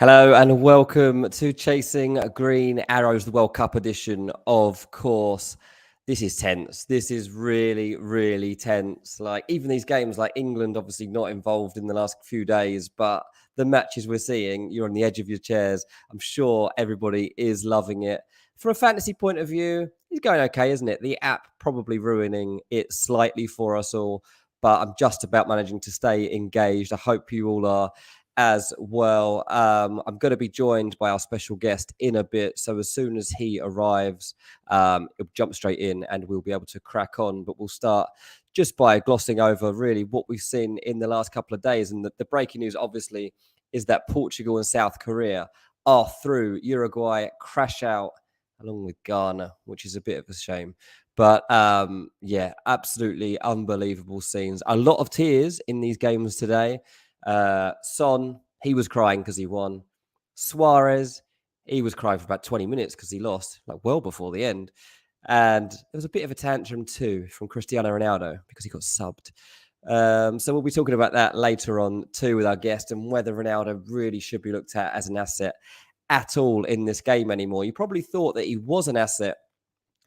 Hello and welcome to Chasing Green Arrows, the World Cup edition. Of course, this is tense. This is really, really tense. Like even these games, like England, obviously not involved in the last few days, but the matches we're seeing, you're on the edge of your chairs. I'm sure everybody is loving it. From a fantasy point of view, it's going okay, isn't it? The app probably ruining it slightly for us all, but I'm just about managing to stay engaged. I hope you all are as well. I'm going to be joined by our special guest in a bit. So as soon as he arrives, he'll jump straight in and we'll be able to crack on. But we'll start just by glossing over really what we've seen in the last couple of days. And the breaking news, obviously, is that Portugal and South Korea are through. Uruguay crash out along with Ghana, which is a bit of a shame. But yeah, absolutely unbelievable scenes. A lot of tears in these games today. Son, he was crying because he won. Suarez, he was crying for about 20 minutes because he lost, like well before the end. And there was a bit of a tantrum too from Cristiano Ronaldo because he got subbed. So we'll be talking about that later on too with our guest and whether Ronaldo really should be looked at as an asset at all in this game anymore. You probably thought that he was an asset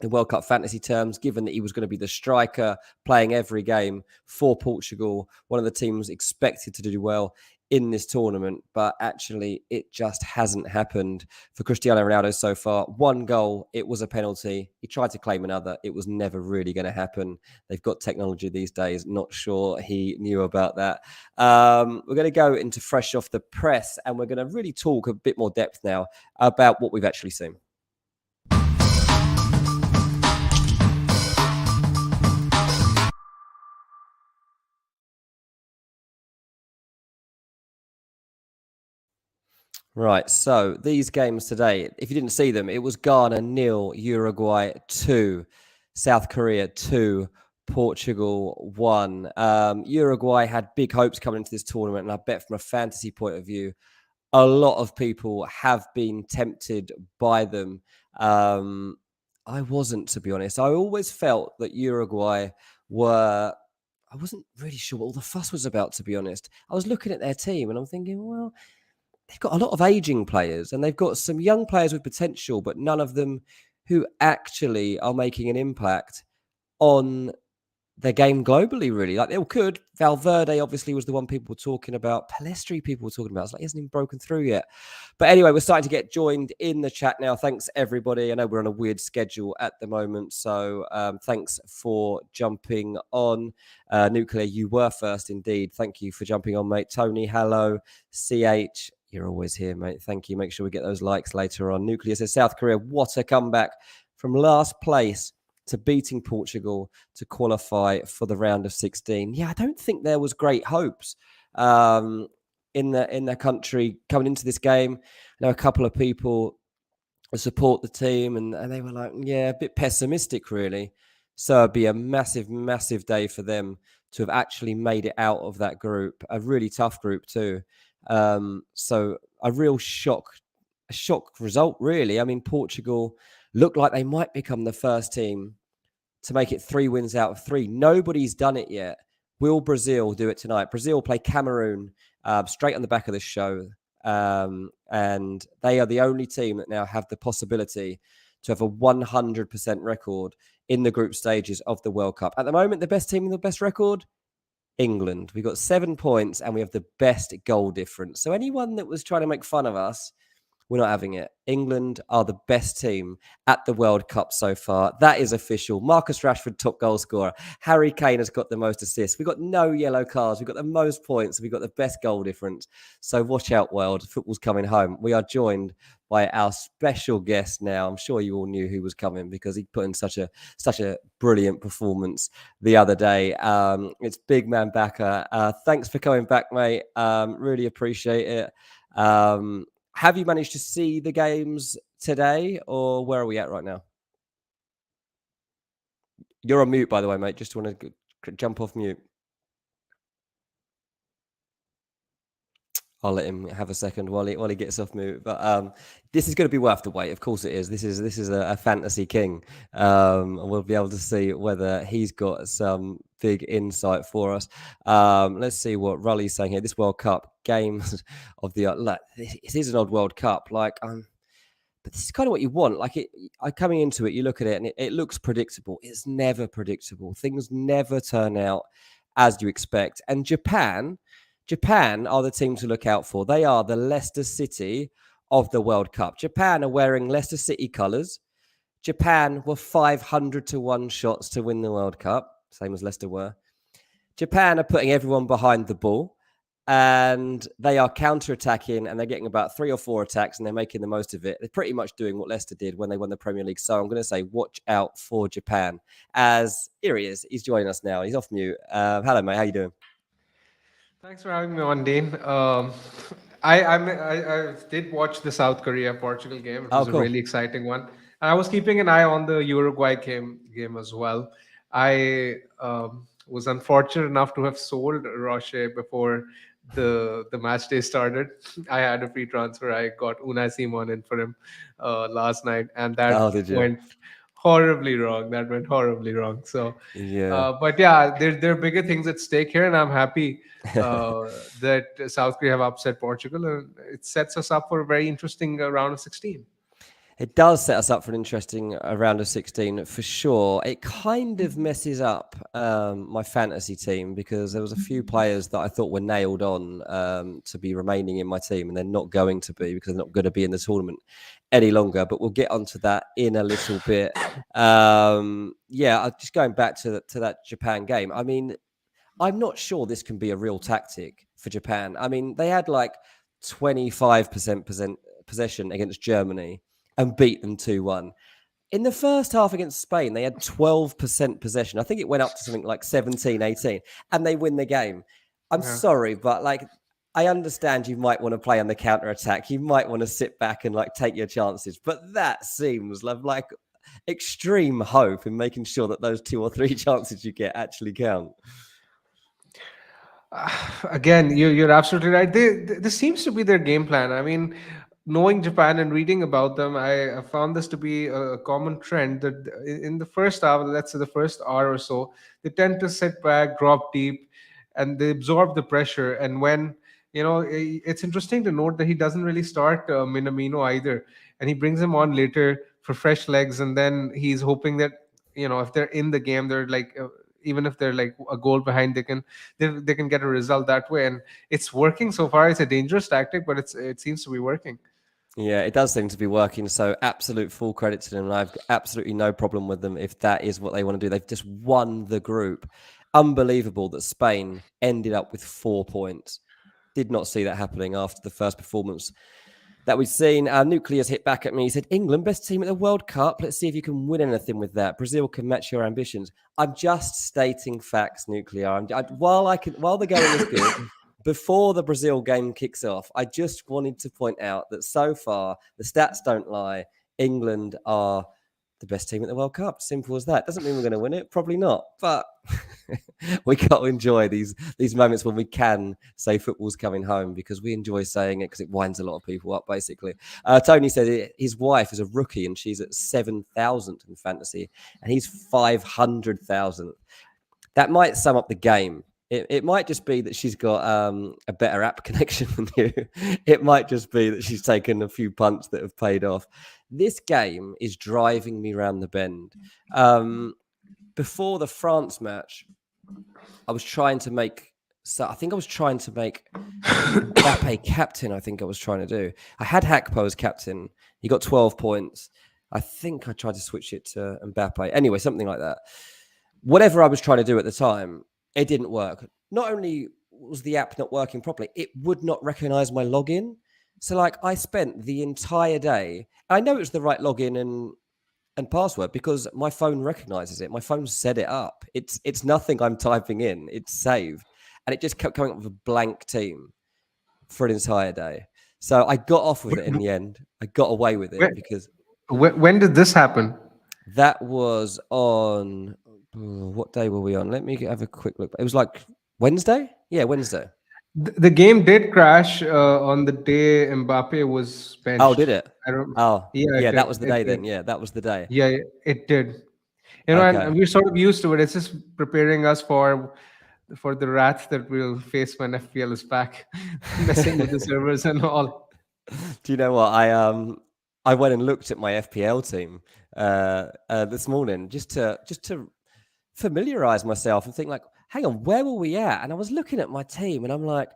in World Cup fantasy terms, given that he was going to be the striker playing every game for Portugal, one of the teams expected to do well in this tournament. But actually, it just hasn't happened for Cristiano Ronaldo so far. One goal, it was a penalty. He tried to claim another. It was never really going to happen. They've got technology these days. Not sure he knew about that. We're going to go into fresh off the press, and we're going to really talk a bit more depth now about what we've actually seen. Right, so these games today, if you didn't see them, it was Ghana 0, Uruguay 2, South Korea 2, Portugal 1. Uruguay had big hopes coming into this tournament, and I bet from a fantasy point of view, a lot of people have been tempted by them. I wasn't, to be honest. I always felt that Uruguay were. I wasn't really sure what all the fuss was about, to be honest. I was looking at their team and I'm thinking, well, they've got a lot of aging players and they've got some young players with potential, but none of them who actually are making an impact on their game globally, really. Like they all could. Valverde obviously was the one people were talking about. Palestri people were talking about. It's like he hasn't even broken through yet. But anyway, we're starting to get joined in the chat now. Thanks, everybody. I know we're on a weird schedule at the moment. So thanks for jumping on. Nuclear, you were first indeed. Thank you for jumping on, mate. Tony, hello. CH, you're always here, mate. Thank you. Make sure we get those likes later on. Nuclear says, South Korea, what a comeback from last place to beating Portugal to qualify for the round of 16. Yeah, I don't think there was great hopes in the country coming into this game. I know a couple of people support the team and they were like, yeah, a bit pessimistic, really. So it'd be a massive, massive day for them to have actually made it out of that group, a really tough group too. So a real shock result, really. I mean, Portugal looked like they might become the first team to make it 3 wins out of 3. Nobody's done it yet. Will Brazil do it tonight? Brazil play Cameroon straight on the back of this show. And they are the only team that now have the possibility to have a 100% record in the group stages of the World Cup. At the moment, the best team with the best record, England. We've got 7 points and we have the best goal difference. So anyone that was trying to make fun of us, we're not having it. England are the best team at the World Cup so far. That is official. Marcus Rashford, top goal scorer. Harry Kane has got the most assists. We've got no yellow cards. We've got the most points. We've got the best goal difference. So watch out, world. Football's coming home. We are joined by our special guest now. I'm sure you all knew who was coming because he put in such a brilliant performance the other day. It's big man Bakar. Thanks for coming back, mate. Really appreciate it. Have you managed to see the games today, or where are we at right now? You're on mute, by the way, mate. Just want to jump off mute. I'll let him have a second while he gets off mute. But this is going to be worth the wait. Of course, it is. This is a fantasy king, and we'll be able to see whether he's got some big insight for us. Let's see what Rully's saying here. This World Cup games of the look, this is an old World Cup. But this is kind of what you want. Coming into it, you look at it and it looks predictable. It's never predictable. Things never turn out as you expect. And Japan are the team to look out for. They are the Leicester City of the World Cup. Japan are wearing Leicester City colours. Japan were 500 to 1 shots to win the World Cup, same as Leicester were. Japan are putting everyone behind the ball, and they are counter-attacking, and they're getting about 3 or 4 attacks, and they're making the most of it. They're pretty much doing what Leicester did when they won the Premier League. So I'm going to say watch out for Japan. As here he is. He's joining us now. He's off mute. Hello, mate. How you doing? Thanks for having me on, Dean. I did watch the South Korea Portugal game. It Oh, was a cool. really exciting one, and I was keeping an eye on the Uruguay game as well. I was unfortunate enough to have sold Roche before the match day started. I had a free transfer. I got Unai Simon in for him last night, and Oh, that did you? went horribly wrong. That went horribly wrong. So, Yeah. but yeah, there are bigger things at stake here, and I'm happy that South Korea have upset Portugal, and it sets us up for a very interesting round of 16. It does set us up for an interesting round of 16 for sure. It kind of messes up my fantasy team because there was a few players that I thought were nailed on to be remaining in my team, and they're not going to be because they're not going to be in the tournament any longer. But we'll get onto that in a little bit. Just going back to that Japan game. I mean, I'm not sure this can be a real tactic for Japan. I mean, they had like 25% possession against Germany and beat them 2-1. In the first half against Spain, they had 12% possession. I think it went up to something like 17, 18, and they win the game. I'm Yeah. sorry, but I understand you might want to play on the counter attack. You might want to sit back and take your chances, but that seems like extreme hope in making sure that those 2 or 3 chances you get actually count. Again, you're absolutely right. This seems to be their game plan. I mean, knowing Japan and reading about them, I found this to be a common trend that in the first hour, let's say the first hour or so, they tend to sit back, drop deep, and they absorb the pressure. And when it's interesting to note that he doesn't really start Minamino either, and he brings him on later for fresh legs, and then he's hoping that if they're in the game, they're even if they're like a goal behind, they can get a result that way, and it's working so far. It's a dangerous tactic, but it seems to be working. Yeah, it does seem to be working. So absolute full credit to them. And I've absolutely no problem with them if that is what they want to do. They've just won the group. Unbelievable that Spain ended up with 4 points. Did not see that happening after the first performance that we've seen. Nuclear's hit back at me. He said, England, best team at the World Cup. Let's see if you can win anything with that. Brazil can match your ambitions. I'm just stating facts, Nuclear. While the going is good, before the Brazil game kicks off, I just wanted to point out that so far, the stats don't lie. England are the best team at the World Cup. Simple as that. Doesn't mean we're going to win it. Probably not. But we got to enjoy these moments when we can say football's coming home, because we enjoy saying it because it winds a lot of people up, basically. Tony said his wife is a rookie and she's at 7,000 in fantasy and he's 500,000. That might sum up the game. It might just be that she's got a better app connection than you. It might just be that she's taken a few punts that have paid off. This game is driving me round the bend. Before the France match, I was trying to make Mbappe captain. I think I was trying to do. I had Hakpo as captain. He got 12 points. I think I tried to switch it to Mbappe. Anyway, something like that. Whatever I was trying to do at the time, it didn't work. Not only was the app not working properly, it would not recognize my login. So I spent the entire day. I know it was the right login and password because my phone recognizes it. My phone set it up. It's nothing I'm typing in. It's saved. And it just kept coming up with a blank team for an entire day. So I got off with it in the end. I got away with it When, because when did this happen? that was on what day were we on? Let me have a quick look. It was like Wednesday? Yeah, Wednesday. The game did crash on the day Mbappe was Oh, benched. did it? I don't. Oh, Yeah, it yeah, that did. was the It day did. then. Yeah, that was the day. Yeah, it did. And Okay. we're sort of used to it. It's just preparing us for the wrath that we'll face when FPL is back, messing with the servers and all. Do you know what? I went and looked at my FPL team this morning just to familiarize myself and think like, hang on, where were we at? And I was looking at my team and I'm like,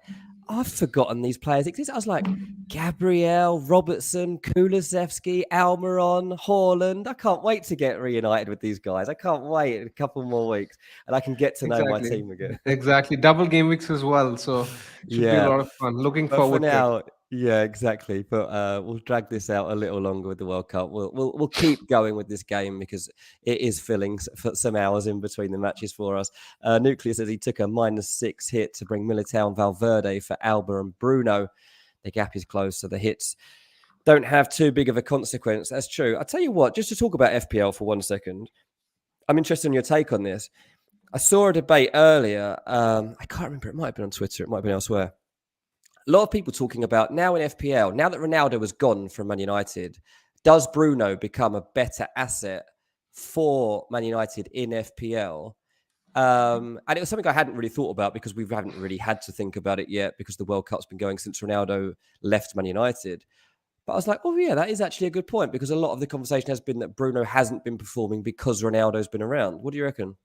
I've forgotten these players exist. I was like, Gabriel, Robertson, Kulusevski, Almiron, Haaland. I can't wait to get reunited with these guys. I can't wait a couple more weeks and I can get to know my Exactly. team again. Exactly. Double game weeks as well. So should be a Yeah. lot of fun. Looking But for forward to it. now, yeah, exactly. But we'll drag this out a little longer with the World Cup. We'll keep going with this game because it is filling for some hours in between the matches for us. Nuclear says he took a -6 hit to bring Militao and Valverde for Alba and Bruno. The gap is closed, so the hits don't have too big of a consequence. That's true. I'll tell you what, just to talk about FPL for 1 second, I'm interested in your take on this. I saw a debate earlier. I can't remember. It might have been on Twitter. It might have been elsewhere. A lot of people talking about now in FPL, now that Ronaldo has gone from Man United, does Bruno become a better asset for Man United in FPL? And it was something I hadn't really thought about because we haven't really had to think about it yet because the World Cup's been going since Ronaldo left Man United. But I was like, oh, yeah, that is actually a good point because a lot of the conversation has been that Bruno hasn't been performing because Ronaldo's been around. What do you reckon?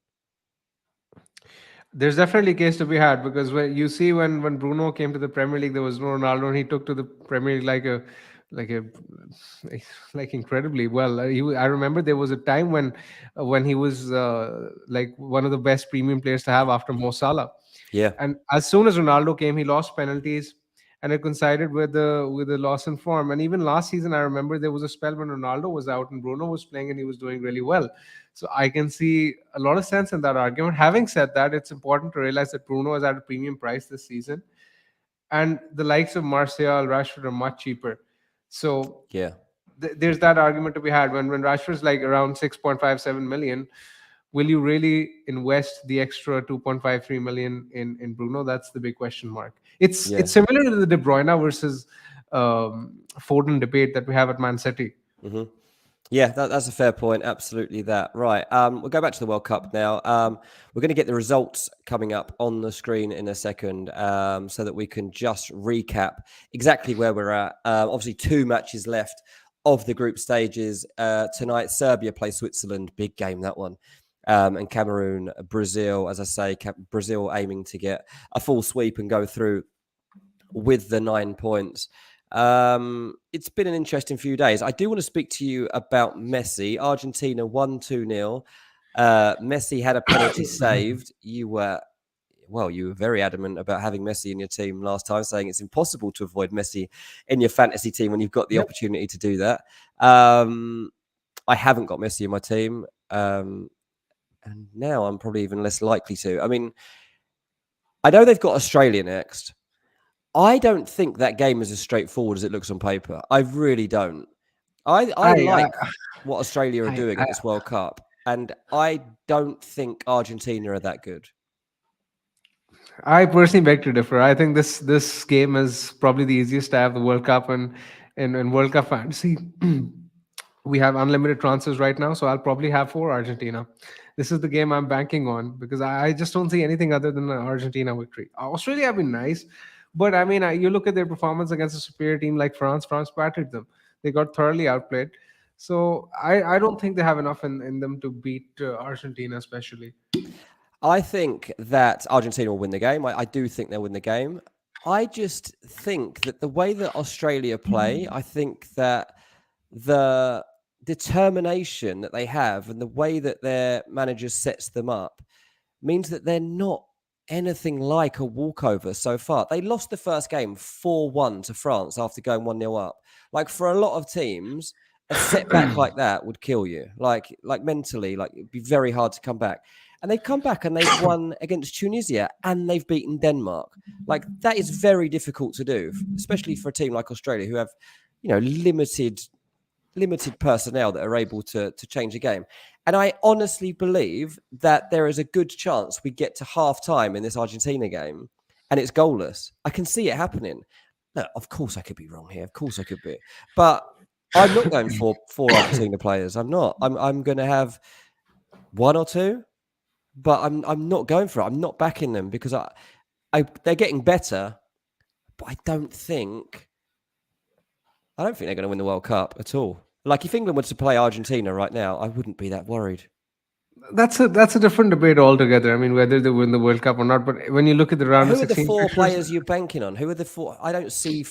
There's definitely a case to be had because when you see when Bruno came to the Premier League, there was no Ronaldo, and he took to the Premier League like a like incredibly well. I remember there was a time when he was like one of the best premium players to have after Mo Salah. Yeah, And as soon as Ronaldo came, he lost penalties, and it coincided with the loss in form. And even last season, I remember there was a spell when Ronaldo was out and Bruno was playing, and he was doing really well. So I can see a lot of sense in that argument. Having said that, it's important to realize that Bruno is at a premium price this season, and the likes of Martial, Rashford are much cheaper. So yeah. there's that argument to be had when Rashford's like around 6.57 million. Will you really invest the extra 2.53 million in Bruno? That's the big question mark. Yeah. It's similar to the De Bruyne versus Foden debate that we have at Man City. hmm Yeah, that's a fair point. Absolutely that. Right. We'll go back to the World Cup now. We're going to get the results coming up on the screen in a second so that we can just recap exactly where we're at. Obviously, 2 matches left of the group stages. Tonight, Serbia play Switzerland. Big game, that one. And Cameroon, Brazil, as I say, Brazil aiming to get a full sweep and go through with the 9 points. It's been an interesting few days. I do want to speak to you about Messi. Argentina won 2-0. Messi had a penalty saved. You were very adamant about having Messi in your team last time, saying it's impossible to avoid Messi in your fantasy team when you've got the Yep. opportunity to do that. I haven't got Messi in my team. And now I'm probably even less likely to. I mean, I know they've got Australia next. I don't think that game is as straightforward as it looks on paper. I really don't. I I I like what Australia are I, doing I at this World Cup, and I don't think Argentina are that good. I personally beg to differ. I think this game is probably the easiest to have the World Cup and in World Cup fantasy. We have unlimited transfers right now, so I'll probably have for Argentina. This is the game I'm banking on because I just don't see anything other than an Argentina victory. Australia have been nice, but I mean, you look at their performance against a superior team like France. France battered them. They got thoroughly outplayed. So I don't think they have enough in them to beat Argentina, especially. I think that Argentina will win the game. I do think they'll win the game. I just think that the way that Australia play, I think that the determination that they have and the way that their manager sets them up means that they're not anything like a walkover so far. They lost the first game 4-1 to France after going 1-0 up. Like for a lot of teams, a setback like that would kill you. Like mentally, like it'd be very hard to come back. And they've come back and they've won against Tunisia and they've beaten Denmark. Like that is very difficult to do, especially for a team like Australia who have, limited personnel that are able to change a game. And I honestly believe that there is a good chance we get to half time in this Argentina game and it's goalless. I can see it happening. Look, of course I could be wrong here. Of course I could be, but I'm not going for four Argentina players. I'm not. I'm going to have one or two, but I'm not going for it. I'm not backing them because they're getting better, but I don't think they're going to win the World Cup at all. Like if England were to play Argentina right now, I wouldn't be that worried. That's a different debate altogether. I mean, whether they win the World Cup or not. But when you look at the round of Who are the 16 four fixtures, players you're banking on? Who are the four? I don't see,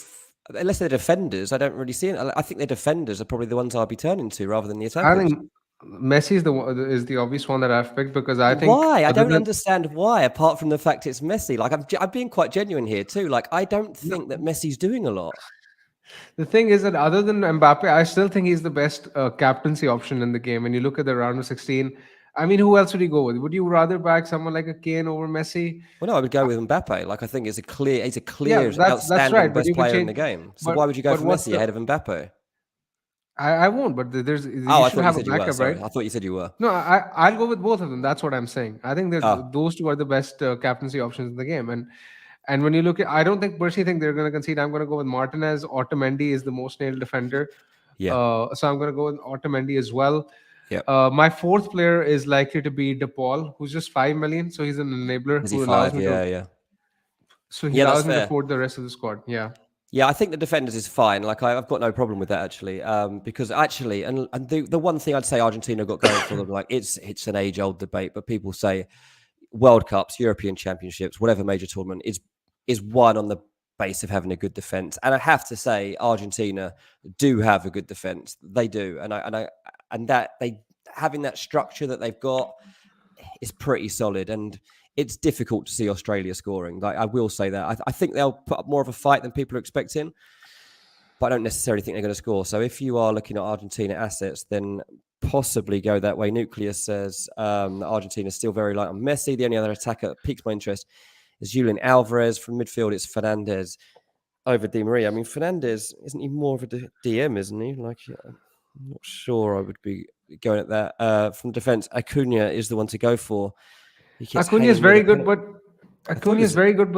unless they're defenders, I don't really see it. I think the defenders are probably the ones I'll be turning to rather than the I attackers. think Messi is the obvious one that I've picked because I think Why? I other don't than understand why, apart from the fact it's Messi. Like, I'm being quite genuine here too. Like, I don't no, think that Messi's doing a lot. the thing is that other than Mbappe, I still think he's the best captaincy option in the game. When you look at the round of 16, I mean, who else would you go with? Would you rather back someone like a Kane over Messi? Well, no, I would go with Mbappe. Like, I think he's a Yeah, clear, that's outstanding right. But best you can player in change. the game. So But why would you go but for what's Messi the? ahead of Mbappe? I won't. But there's Oh, you I should thought you have a said you were. backup, right? Sorry, I thought you said you were. No, I'll go with both of them. That's what I'm saying. I think that Oh, those two are the best captaincy options in the game. And when you look at, I don't personally think they're going to concede. I'm going to go with Martinez. Otamendi is the most nailed defender, yeah, so I'm going to go with Otamendi as well. yeah. My fourth player is likely to be DePaul, who's just 5 million, so he's an enabler Is he who allows five? me to. Yeah, yeah, So he yeah. That's allows me to fair. afford the rest of the squad. Yeah. Yeah, I think the defenders is fine. Like I've got no problem with that actually, because actually, and the one thing I'd say Argentina got going for them, like it's an age old debate, but people say World Cups, European Championships, whatever major tournament is won on the base of having a good defense. And I have to say, Argentina do have a good defense. They do, and that they having that structure that they've got is pretty solid. And it's difficult to see Australia scoring. Like I will say that I think they'll put up more of a fight than people are expecting, but I don't necessarily think they're going to score. So if you are looking at Argentina assets, then possibly go that way. Nucleus says that Argentina is still very light on Messi. The only other attacker that piques my interest is Julian Alvarez. From midfield, it's Fernandez over Di Maria. I mean, Fernandez, isn't he more of a DM, isn't he? Like, I'm not sure I would be going at that. From defense, Acuna is the one to go for. He gets Acuna is hanging near very the good, penalty. but I thought it Acuna is was. very good,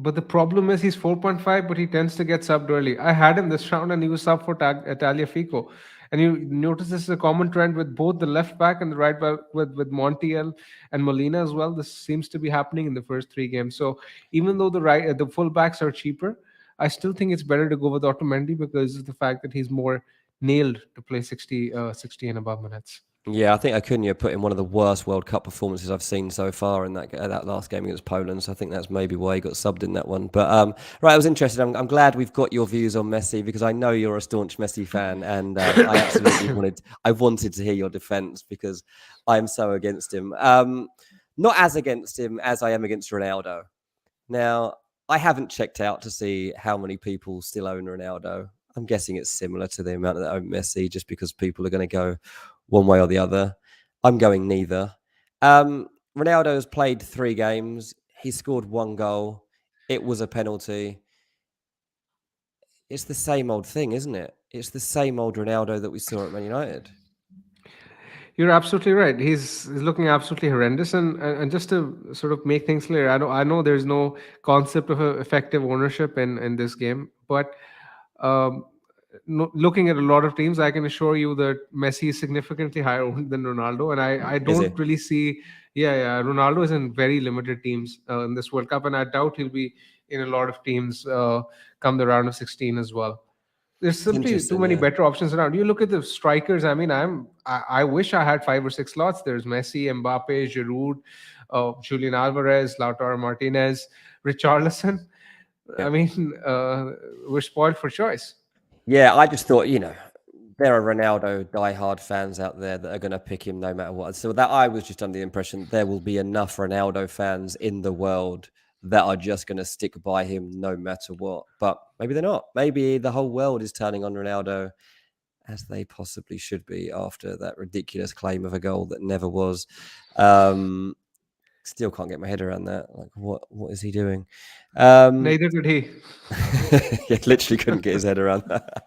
but the problem is he's 4.5, but he tends to get subbed early. I had him this round, and he was subbed for Tagliafico. And you notice this is a common trend with both the left back and the right back, with Montiel and Molina as well. This seems to be happening in the first three games. So even though the full backs are cheaper, I still think it's better to go with Otamendi because of the fact that he's more nailed to play 60 and above minutes. Yeah, I think Acuna put in one of the worst World Cup performances I've seen so far in that last game against Poland. So I think that's maybe why he got subbed in that one. But right, I was interested. I'm glad we've got your views on Messi because I know you're a staunch Messi fan, and I absolutely wanted to hear your defense because I'm so against him. Not as against him as I am against Ronaldo. Now, I haven't checked out to see how many people still own Ronaldo. I'm guessing it's similar to the amount that own Messi, just because people are going to go one way or the other. I'm going neither. Ronaldo has played 3 games. He scored 1 goal. It was a penalty. It's the same old thing, isn't it? It's the same old Ronaldo that we saw at Man United. You're absolutely right. He's looking absolutely horrendous, and just to sort of make things clear, I know there's no concept of effective ownership in this game, but um, no, looking at a lot of teams, I can assure you that Messi is significantly higher owned than Ronaldo, and I Is he? don't really see. Yeah, Ronaldo is in very limited teams in this World Cup, and I doubt he'll be in a lot of teams come the round of 16 as well. There's It's simply too interesting, many yeah. better options around. You look at the strikers. I mean, I wish I had 5 or 6 slots. There's Messi, Mbappe, Giroud, Julian Alvarez, Lautaro Martinez, Richarlison. Yeah. I mean, we're spoiled for choice. Yeah, I just thought, there are Ronaldo diehard fans out there that are going to pick him no matter what. So that I was just under the impression there will be enough Ronaldo fans in the world that are just going to stick by him no matter what. But maybe they're not. Maybe the whole world is turning on Ronaldo as they possibly should be after that ridiculous claim of a goal that never was. Still can't get my head around that. Like, what is he doing? Neither did he. Yeah, literally couldn't get his head around that.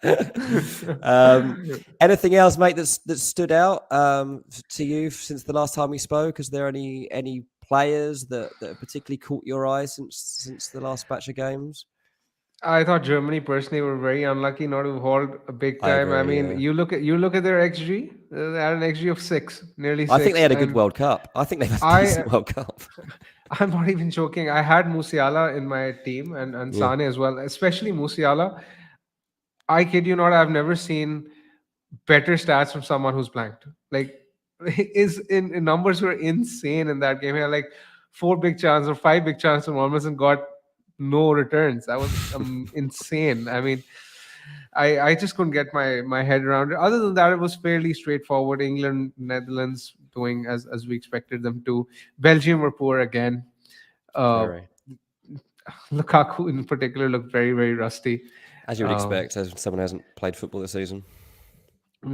Anything else, mate, that stood out to you since the last time we spoke? Is there any players that have particularly caught your eye since the last batch of games? I thought Germany personally were very unlucky not to hold a big I time. I agree. mean, Yeah, you look at their XG. They had an XG of 6, nearly I think they 6, had a good and World Cup. I think they've had a I decent World Cup. I'm not even joking. I had Musiala in my team and Yeah, Sane as well, especially Musiala. I kid you not, I've never seen better stats from someone who's blanked. Like his in numbers were insane in that game. He had like 4 big chances or 5 big chances from almost and got no returns. That was insane. I mean, I just couldn't get my head around it. Other than that, it was fairly straightforward. England, Netherlands doing as we expected them to. Belgium were poor again. Uh, very. Lukaku in particular looked very, very rusty. As you would Um, expect, as someone who hasn't played football this season.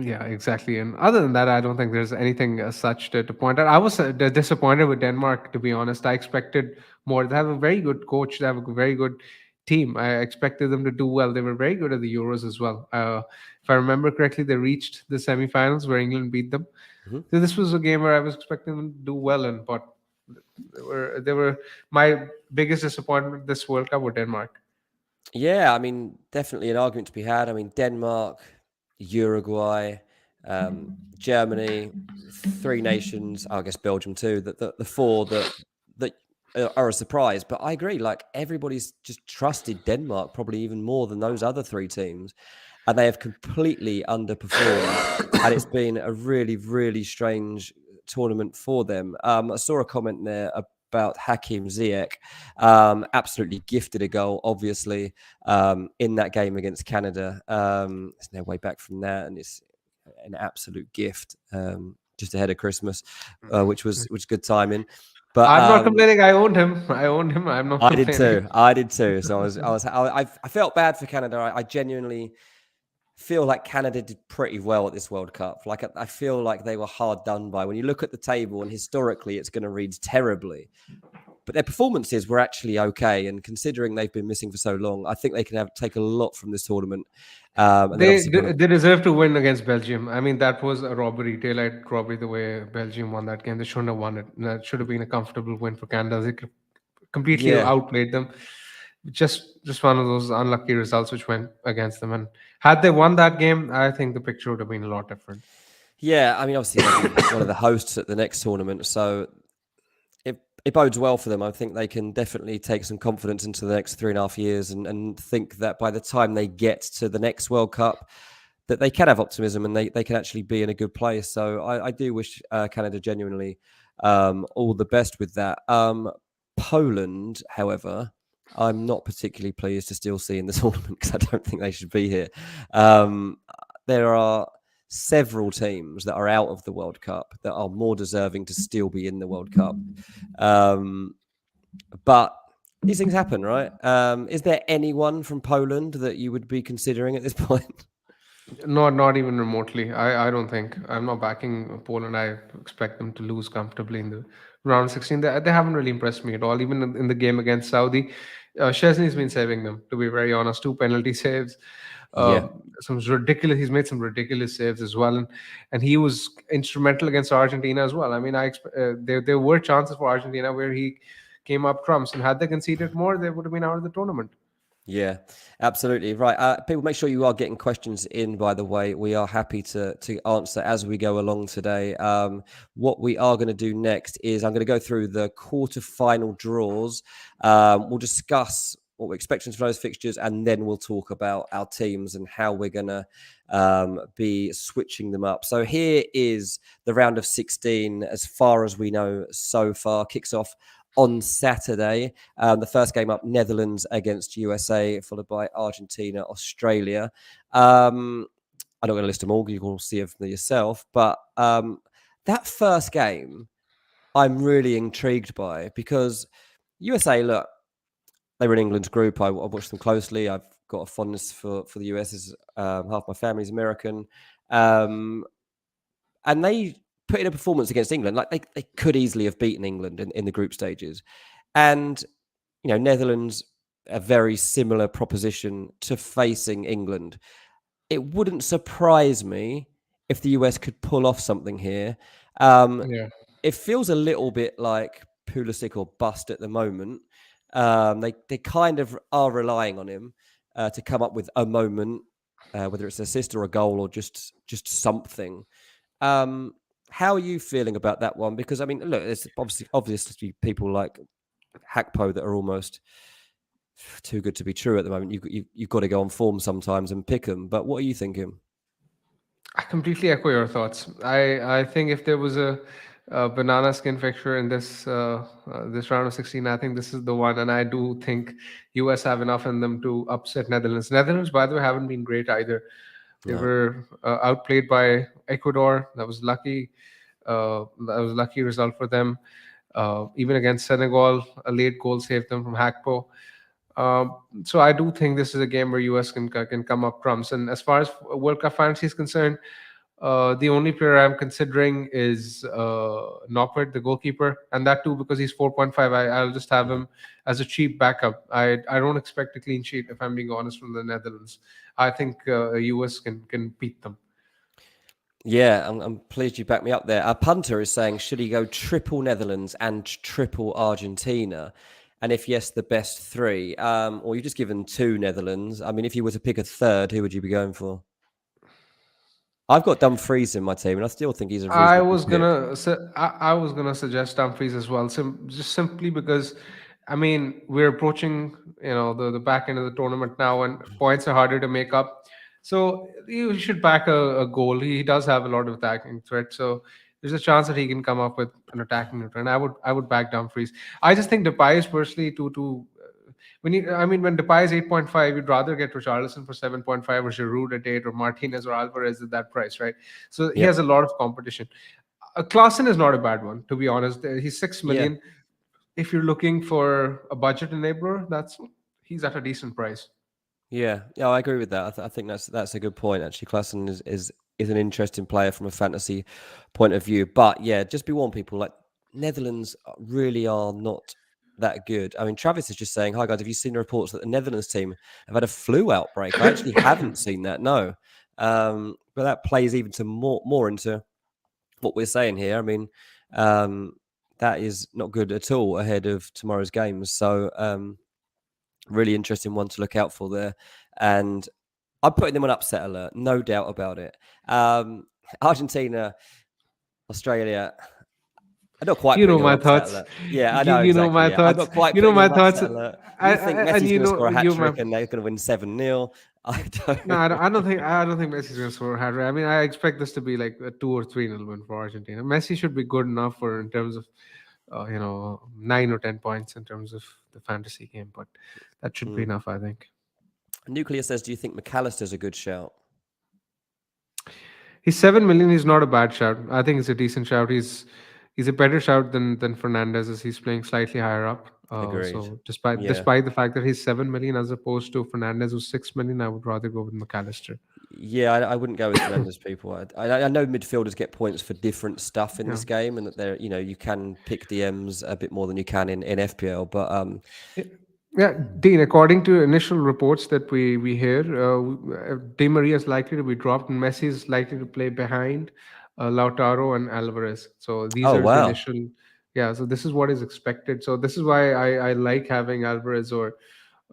yeah, exactly. And other than that, I don't think there's anything as such to point out. I was disappointed with Denmark, to be honest. I expected more. They have a very good coach. They have a very good team. I expected them to do well. They were very good at the Euros as well. If I remember correctly, they reached the semifinals where England beat them. Hmm. So this was a game where I was expecting them to do well in, but they were my biggest disappointment this World Cup with Denmark. Yeah, I mean, definitely an argument to be had. I mean, Denmark, Uruguay, Germany, three nations. I guess Belgium too. The four that are a surprise. But I agree. Like everybody's just trusted Denmark probably even more than those other three teams, and they have completely underperformed. And it's been a really, really strange tournament for them. I saw a comment there about Hakim Ziyech. Absolutely gifted a goal, obviously, in that game against Canada. There's no way back from that, and it's an absolute gift just ahead of Christmas, which good timing. But I'm not complaining. I owned him. I owned him. I'm not I did complaining. too. I did too. So I felt bad for Canada. I genuinely feel like Canada did pretty well at this World Cup. Like I feel like they were hard done by. When you look at the table, and historically, it's going to read terribly. But their performances were actually okay, and considering they've been missing for so long, I think they can take a lot from this tournament. And then They obviously got they deserve to win against Belgium. I mean, that was a robbery, daylight robbery, the way Belgium won that game. They shouldn't have won it. That should have been a comfortable win for Canada. They completely yeah, outplayed them. Just one of those unlucky results which went against them. And had they won that game, I think the picture would have been a lot different. yeah. I mean, obviously they'll be one of the hosts at the next tournament, so it bodes well for them. I think they can definitely take some confidence into the next 3.5 years and think that by the time they get to the next World Cup, that they can have optimism and they can actually be in a good place. So I do wish Canada genuinely all the best with that. Poland, however, I'm not particularly pleased to still see in the tournament because I don't think they should be here. There are several teams that are out of the World Cup that are more deserving to still be in the World Cup. But these things happen, right? Is there anyone from Poland that you would be considering at this point? Not even remotely. I don't think. I'm not backing Poland. I expect them to lose comfortably in the round 16. They haven't really impressed me at all. Even in the game against Saudi, Chesney's been saving them. To be very honest, 2 penalty saves. Yeah. Some ridiculous. He's made some ridiculous saves as well, and he was instrumental against Argentina as well. I mean, there were chances for Argentina where he came up trumps, and had they conceded more, they would have been out of the tournament. Yeah, absolutely. Right. People, make sure you are getting questions in, by the way. We are happy to answer as we go along today. What we are going to do next is I'm going to go through the quarterfinal draws. We'll discuss what we're expecting from those fixtures, and then we'll talk about our teams and how we're going to be switching them up. So here is the round of 16 as far as we know so far. Kicks off on Saturday. The first game up, Netherlands against USA, followed by Argentina, Australia. I'm not going to list them all. You can see it for yourself. But that first game, I'm really intrigued by because USA, look, they were in England's group. I watched them closely. I've got a fondness for the US. As half my family's American. And they put in a performance against England. Like they could easily have beaten England in the group stages. And, Netherlands, a very similar proposition to facing England. It wouldn't surprise me if the US could pull off something here. Yeah. It feels a little bit like Pulisic or bust at the moment. They kind of are relying on him to come up with a moment, whether it's an assist or a goal or just something. How are you feeling about that one? Because I mean, look, there's obviously people like Hackpo that are almost too good to be true at the moment. You've got to go on form sometimes and pick them. But what are you thinking? I completely echo your thoughts. I think if there was a banana skin fixture in this round of 16, I think this is the one. And I do think US have enough in them to upset Netherlands. Netherlands, by the way, haven't been great either. They No. were outplayed by Ecuador. That was lucky result for them. Even against Senegal, a late goal saved them from Hackpo. So I do think this is a game where US can come up trumps. And as far as World Cup fantasy is concerned, the only player I'm considering is Noppert, the goalkeeper, and that too because he's 4.5. I'll just have him as a cheap backup. I don't expect a clean sheet if I'm being honest from the Netherlands. I think US can beat them. Yeah, I'm pleased you backed me up there. Our punter is saying, should he go triple Netherlands and triple Argentina? And if yes, the best three. Or you've just given two Netherlands. I mean, if you were to pick a third, who would you be going for? I've got Dumfries in my team, and I still think he's a reasonable pick. I was gonna suggest Dumfries as well, just simply because, I mean, we're approaching the back end of the tournament now, and points are harder to make up. So you should back a goal. He does have a lot of attacking threat, so there's a chance that he can come up with an attacking return. I would back Dumfries. I just think Depay is personally too. When Depay is 8.5, you'd rather get Richarlison for 7.5 or Giroud at 8 or Martinez or Alvarez at that price, right? So he has Yep. a lot of competition. Klaassen is not a bad one, to be honest. He's 6 Yeah. million. If you're looking for a budget enabler, he's at a decent price. Yeah, I agree with that. I think that's a good point. Actually, Klassen is an interesting player from a fantasy point of view. But yeah, just be warned, people. Like Netherlands really are not that good. I mean, Travis is just saying, "Hi guys, have you seen the reports that the Netherlands team have had a flu outbreak?" I actually haven't seen that. No, but that plays even to more into what we're saying here. I mean, that is not good at all ahead of tomorrow's games. So. Really interesting one to look out for there. And I'm putting them on upset alert, no doubt about it. Argentina, Australia. I'm not quite You know putting them on my upset thoughts. alert. Yeah, I You, know you know exactly. my Yeah, I'm thoughts. not quite You know putting them my on thoughts. upset alert. You think And Messi's you going to score a know hat you my trick and they're going to win 7-0? I No, don't. I don't think Messi's going to score a hat trick. I mean, I expect this to be like a 2 or 3 nil win for Argentina. Messi should be good enough for in terms of 9 or 10 points in terms of the fantasy game, but that should be Mm. enough, I think. Nuclear says, do you think McAllister's a good shout? He's 7 million. He's not a bad shout. I think it's a decent shout. He's a better shout than Fernandez as he's playing slightly higher up. Agreed. So despite Yeah. despite the fact that he's 7 million as opposed to Fernandez who's 6 million, I would rather go with McAllister. Yeah, I wouldn't go with Fernandez, people. I know midfielders get points for different stuff in Yeah. this game, and that you can pick DMs a bit more than you can in FPL. But Yeah, Dean. According to initial reports that we hear, Di Maria is likely to be dropped, and Messi is likely to play behind Lautaro and Alvarez. So these oh are the wow, initial. Yeah, so this is what is expected. So this is why I like having Alvarez or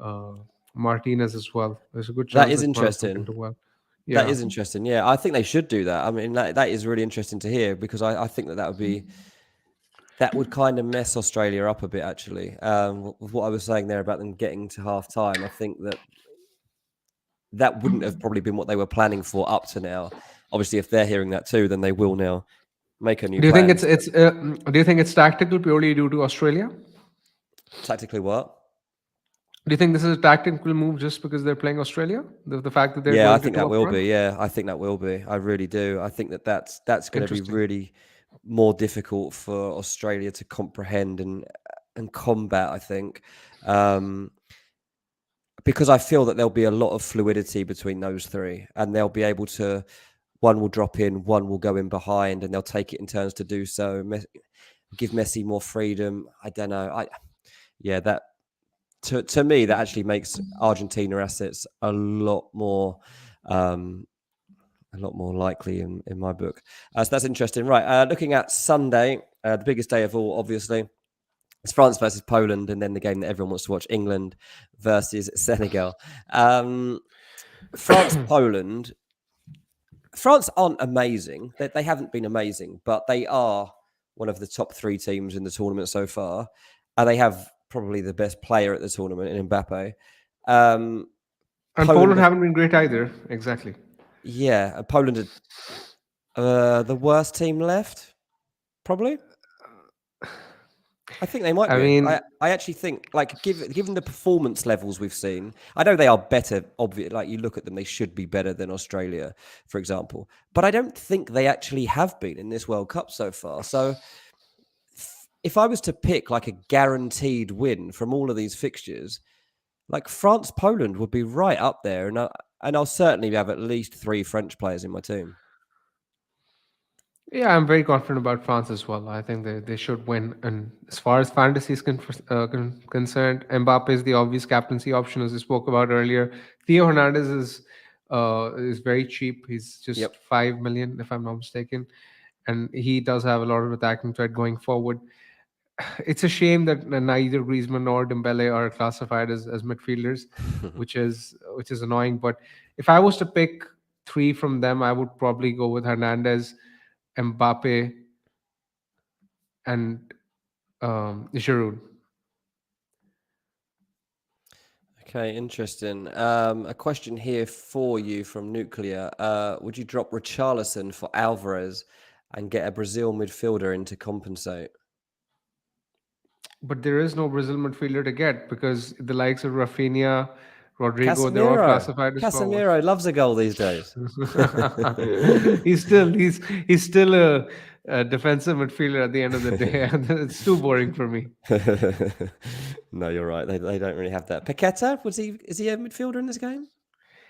uh, Martinez as well. There's a good that chance is that one of them can interesting. do well. That Yeah. is interesting. Yeah, I think they should do that. I mean, that is really interesting to hear because I think that would kind of mess Australia up a bit. Actually, with what I was saying there about them getting to half time, I think that wouldn't have probably been what they were planning for up to now. Obviously, if they're hearing that too, then they will now make a new Do you think plan. it's do you think it's tactical purely due to Australia? Tactically, what? Do you think this is a tactical move just because they're playing Australia? The fact that they're Yeah, I going to think two that up will front? be. Yeah, I think that will be. I really do. I think that's going to be Interesting. really more difficult for Australia to comprehend and combat. I think because I feel that there'll be a lot of fluidity between those three, and they'll be able to. One will drop in, one will go in behind, and they'll take it in turns to do so. Give Messi more freedom. I don't know. Yeah, that to me that actually makes Argentina assets a lot more likely in my book. So that's interesting. Right. Looking at Sunday, the biggest day of all, obviously. It's France versus Poland, and then the game that everyone wants to watch, England versus Senegal. France, Poland. France aren't amazing. They haven't been amazing, but they are one of the top 3 teams in the tournament so far. And they have probably the best player at the tournament in Mbappe. Um, And Poland, Poland haven't been great either. Exactly. yeah, Poland are the worst team left, probably. I think they might I be. I, mean, I actually think, like, given the performance levels we've seen, I know they are better. Obvious, like you look at them, they should be better than Australia, for example. But I don't think they actually have been in this World Cup so far. So, if I was to pick like a guaranteed win from all of these fixtures, like France, Poland would be right up there, and I'll certainly have at least 3 French players in my team. yeah, I'm very confident about France as well. I think they should win. And as far as fantasy is concerned, Mbappe is the obvious captaincy option, as we spoke about earlier. Theo Hernandez is very cheap. He's just Yep. 5 million, if I'm not mistaken, and he does have a lot of attacking threat going forward. It's a shame that neither Griezmann nor Dembele are classified as midfielders, which is annoying. But if I was to pick three from them, I would probably go with Hernandez, Mbappe, and Giroud. Okay, interesting. A question here for you from Nuclear. Would you drop Richarlison for Alvarez and get a Brazil midfielder in to compensate? But there is no Brazil midfielder to get because the likes of Rafinha, Rodrigo, they're all Casemiro. classified as forwards. Casemiro loves a goal these days. he's still a defensive midfielder at the end of the day. It's too boring for me. No, you're right. They don't really have that. Paqueta, is he a midfielder in this game?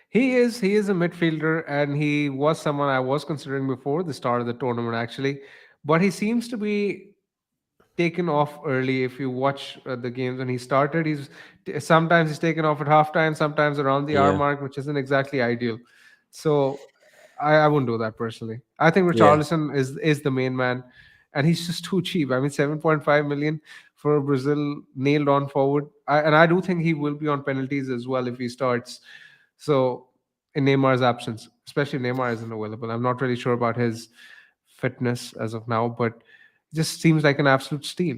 He is a midfielder, and he was someone I was considering before the start of the tournament, actually. But he seems to be taken off early. If you watch the games when he started, sometimes he's taken off at halftime, sometimes around the hour Yeah. mark, which isn't exactly ideal. So I wouldn't do that personally. I think Yeah. Richarlison is the main man, and he's just too cheap. I mean, 7.5 million for a Brazil nailed on forward, and I do think he will be on penalties as well if he starts. So in Neymar's absence, especially if Neymar isn't available, I'm not really sure about his fitness as of now, but it just seems like an absolute steal.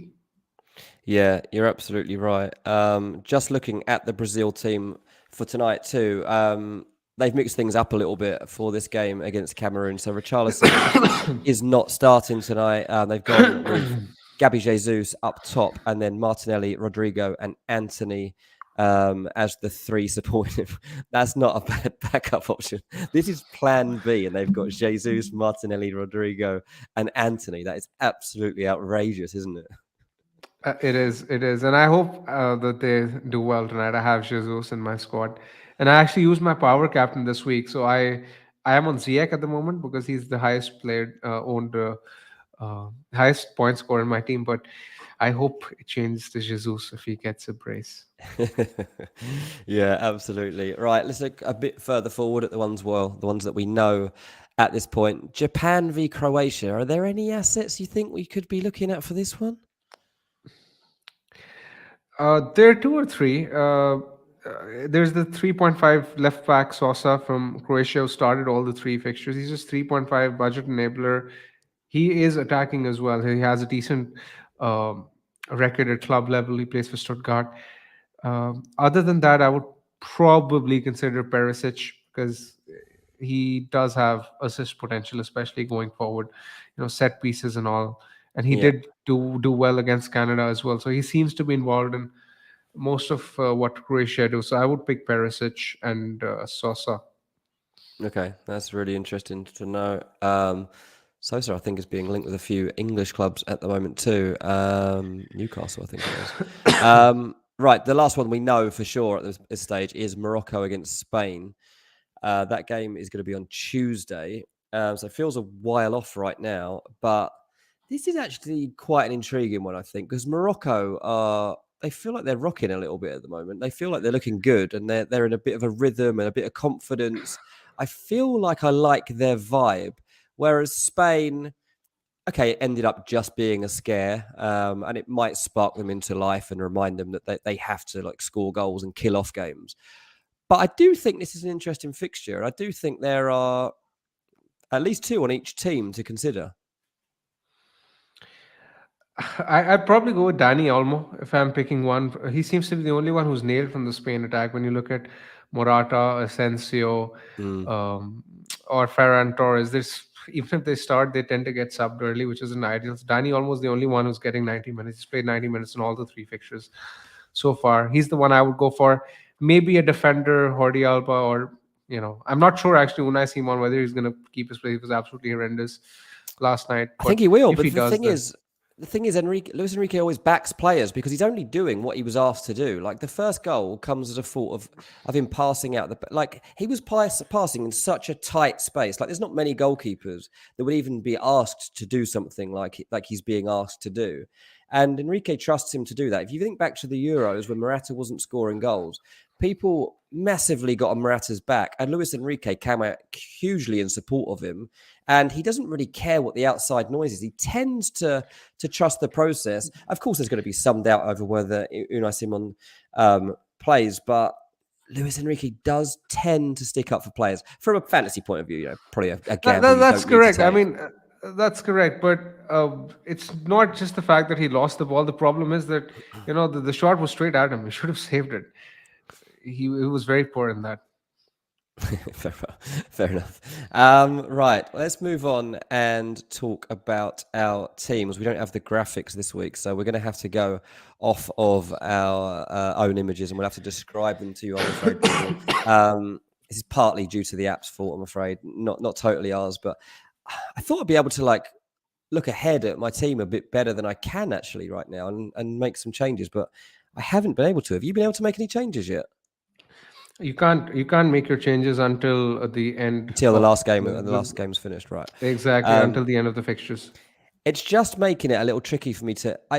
Yeah, you're absolutely right. Just looking at the Brazil team for tonight too, they've mixed things up a little bit for this game against Cameroon. So Richarlison is not starting tonight. They've gone with Gabby Jesus up top, and then Martinelli, Rodrigo, and Anthony as the 3 supportive. That's not a bad backup option. This is Plan B, and they've got Jesus, Martinelli, Rodrigo, and Anthony. That is absolutely outrageous, isn't it? It is, and I hope that they do well tonight. I have Jesus in my squad, and I actually used my power captain this week, so I am on Ziyech at the moment because he's the highest player owned, highest point scorer in my team. But I hope it changes to Jesus if he gets a brace. Yeah, absolutely. Right, let's look a bit further forward at the ones that we know at this point. Japan v Croatia. Are there any assets you think we could be looking at for this one? There are two or three. There's the 3.5 left back Sosa from Croatia who started all the three fixtures. He's just 3.5 budget enabler. He is attacking as well. He has a decent um, record at club level. He plays for Stuttgart. Other than that, I would probably consider Perisic because he does have assist potential, especially going forward. Set pieces and all, and he Yeah. did do well against Canada as well. So he seems to be involved in most of what Croatia do. So I would pick Perisic and Sosa. Okay, that's really interesting to know. Sosa, I think, is being linked with a few English clubs at the moment too. Newcastle, I think it is. Right, the last one we know for sure at this stage is Morocco against Spain. That game is going to be on Tuesday, so it feels a while off right now. But this is actually quite an intriguing one, I think, because Morocco are. They feel like they're rocking a little bit at the moment. They feel like they're looking good, and they're in a bit of a rhythm and a bit of confidence. I feel like I like their vibe, whereas Spain, okay, it ended up just being a scare, and it might spark them into life and remind them that they have to like score goals and kill off games. But I do think this is an interesting fixture. I do think there are at least two on each team to consider. I'd probably go with Danny Olmo if I'm picking one. He seems to be the only one who's nailed from the Spain attack. When you look at Morata, Asensio, Mm. um, or Ferran Torres, there's even if they start, they tend to get subbed early, which isn't ideal. So Danny Olmo is the only one who's getting 90 minutes. He's played 90 minutes in all the three fixtures so far. He's the one I would go for. Maybe a defender, Jordi Alba, or I'm not sure actually Unai Simon whether he's going to keep his place. He was absolutely horrendous last night. I But think he will, if but he does, then the thing is, Luis Enrique always backs players because he's only doing what he was asked to do. Like the first goal comes as a fault of him passing out like he was passing in such a tight space. Like there's not many goalkeepers that would even be asked to do something like he's being asked to do. And Enrique trusts him to do that. If you think back to the Euros when Morata wasn't scoring goals, people massively got on Morata's back, and Luis Enrique came out hugely in support of him. And he doesn't really care what the outside noise is. He tends to trust the process. Of course, there's going to be some doubt over whether Unai Simon plays, but Luis Enrique does tend to stick up for players from a fantasy point of view. Probably a gamble you that's don't need to correct. I take. mean, that's correct. But it's not just the fact that he lost the ball. The problem is that the shot was straight at him. He should have saved it. He was very poor in that. Fair enough. Right, let's move on and talk about our teams. We don't have the graphics this week, so we're going to have to go off of our own images, and we'll have to describe them to you, I'm afraid, people. This is partly due to the app's fault, I'm afraid, not totally ours, but I thought I'd be able to look ahead at my team a bit better than I can actually right now and make some changes, but I haven't been able to. Have you been able to make any changes yet? You can't make your changes until the end Until the of last game, and the last game's finished, right? Exactly, until the end of the fixtures. It's just making it a little tricky for me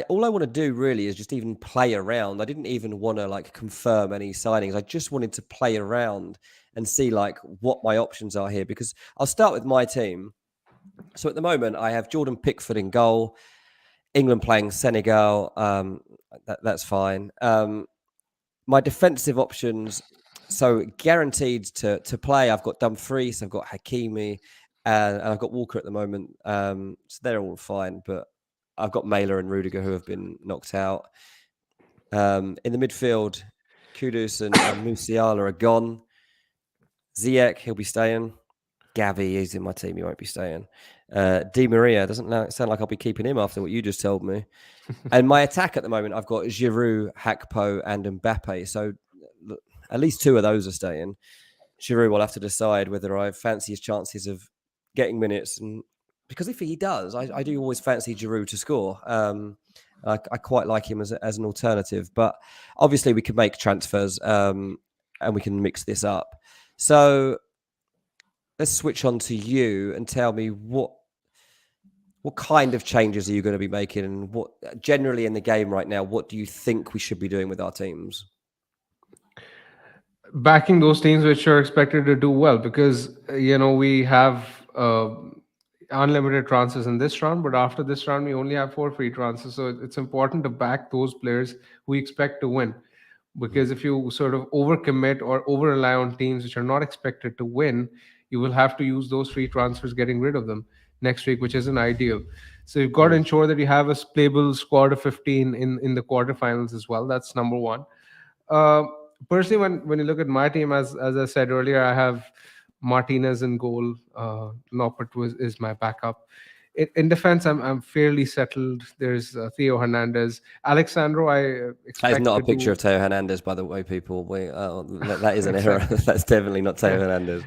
all I want to do really is just even play around. I didn't even want to confirm any signings. I just wanted to play around and see what my options are here, because I'll start with my team. So at the moment I have Jordan Pickford in goal, England playing Senegal. That's fine. My defensive options, so guaranteed to play, I've got Dumfries, I've got Hakimi, and I've got Walker at the moment. So they're all fine, but I've got Mailer and Rudiger who have been knocked out. In the midfield, Kudus and Musiala are gone. Ziyech, he'll be staying. Gavi is in my team, he won't be staying. Di Maria, doesn't sound like I'll be keeping him after what you just told me. And my attack at the moment, I've got Giroud, Hakpo, and Mbappe. So at least two of those are staying. Giroud will have to decide whether I fancy his chances of getting minutes, and because if he does, I do always fancy Giroud to score. I quite like him as an alternative, but obviously we can make transfers and we can mix this up. So let's switch on to you and tell me what kind of changes are you going to be making, and what generally in the game right now, what do you think we should be doing with our teams? Backing those teams which are expected to do well, because we have unlimited transfers in this round, but after this round we only have 4 free transfers. So it's important to back those players who expect to win, because if you sort of overcommit or over rely on teams which are not expected to win, you will have to use those free transfers getting rid of them next week, which isn't ideal. So you've got to ensure that you have a playable squad of 15 in the quarterfinals as well. That's number one. Personally, when you look at my team, as I said earlier, I have Martinez in goal. Noppert is my backup. In defense, I'm fairly settled. There's Theo Hernandez, Alexandro. I expect that is not a picture of Theo Hernandez, by the way, people. That is an error. That's definitely not Theo Hernandez.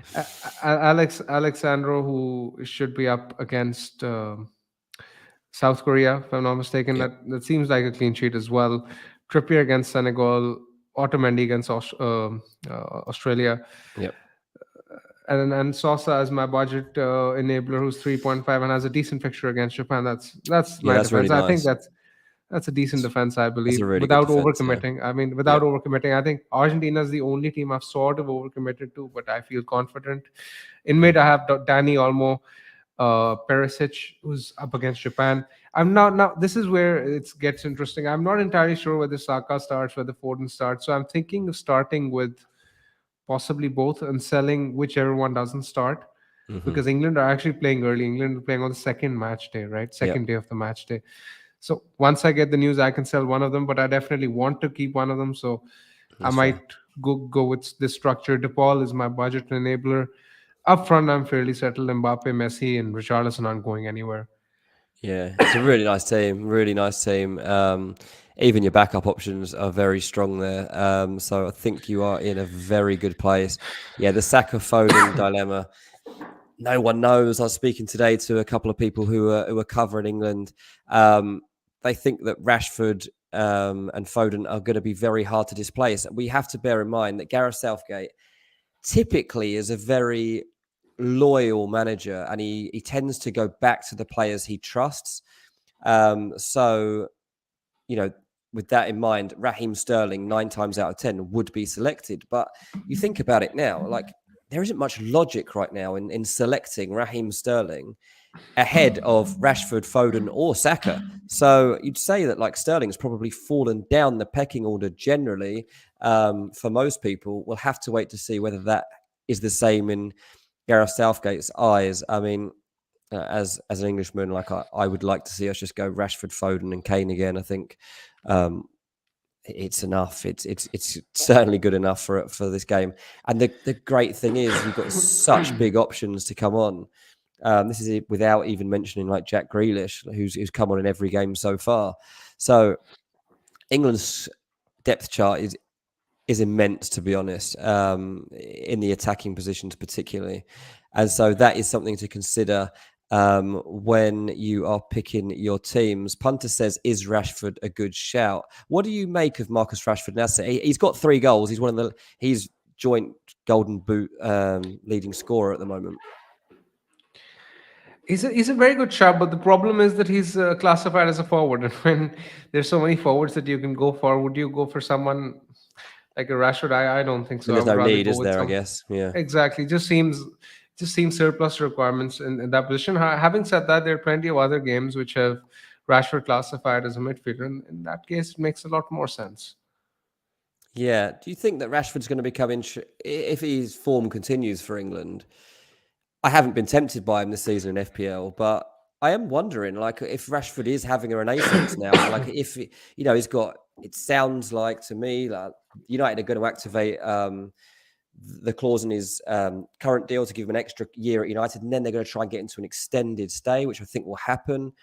Alexandro, who should be up against South Korea, if I'm not mistaken. Yep. That seems like a clean sheet as well. Trippier against Senegal. Otamendi against Australia. Yep. And Sosa as my budget enabler, who's 3.5 and has a decent fixture against Japan. That's my defense. Really nice. I think that's a decent defense, I believe, really without defense, overcommitting. Yeah. I mean, without overcommitting, I think Argentina is the only team I've sort of overcommitted to, but I feel confident. In mid, I have Danny Olmo. Perisic, who's up against Japan. I'm not now. This is where it gets interesting. I'm not entirely sure whether Saka starts, whether Foden starts. So I'm thinking of starting with possibly both and selling whichever one doesn't start, Hmm. because England are actually playing early. England are playing on the second match day, right? Second Yep, day of the match day. So once I get the news, I can sell one of them, but I definitely want to keep one of them. So I that's might fair. go with this structure. DePaul is my budget enabler. Up front, I'm fairly settled. Mbappe, Messi, and Richarlison aren't going anywhere. Yeah, it's a really nice team. Really nice team. Even your backup options are very strong there. So I think you are in a very good place. Yeah, the Saka Foden dilemma. No one knows. I was speaking today to a couple of people who are covering England. Um, they think that Rashford and Foden are going to be very hard to displace. We have to bear in mind that Gareth Southgate typically is a very loyal manager, and he tends to go back to the players he trusts. So, you know, with that in mind, Raheem Sterling 9 times out of 10 would be selected. But you think about it now, like there isn't much logic right now in selecting Raheem Sterling ahead of Rashford, Foden, or Saka. So you'd say that like Sterling's probably fallen down the pecking order generally for most people. We'll have to wait to see whether that is the same in Gareth Southgate's eyes. I mean, as an Englishman, like I would like to see us just go Rashford, Foden, and Kane again. I think um, it's enough. It's certainly good enough for this game. And the great thing is you've got such big options to come on. This is without even mentioning like Jack Grealish, who's come on in every game so far. So England's depth chart is immense, to be honest, in the attacking positions particularly, and so that is something to consider when you are picking your teams. Punter says, "Is Rashford a good shout?" What do you make of Marcus Rashford? Now, he's got 3 goals. He's joint Golden Boot leading scorer at the moment. He's a very good shot, but the problem is that he's classified as a forward. And when there's so many forwards that you can go for, would you go for someone like a Rashford? I don't think I mean, so. I there's would no rather need, go is with there? I some. guess. Yeah. Exactly. Just seems surplus requirements in that position. Having said that, there are plenty of other games which have Rashford classified as a midfielder. And in that case, it makes a lot more sense. Yeah. Do you think that Rashford's going to become if his form continues for England? I haven't been tempted by him this season in FPL, but I am wondering, like, if Rashford is having a renaissance now, like, if he's got. It sounds like to me like United are going to activate the clause in his current deal to give him an extra year at United, and then they're going to try and get into an extended stay, which I think will happen.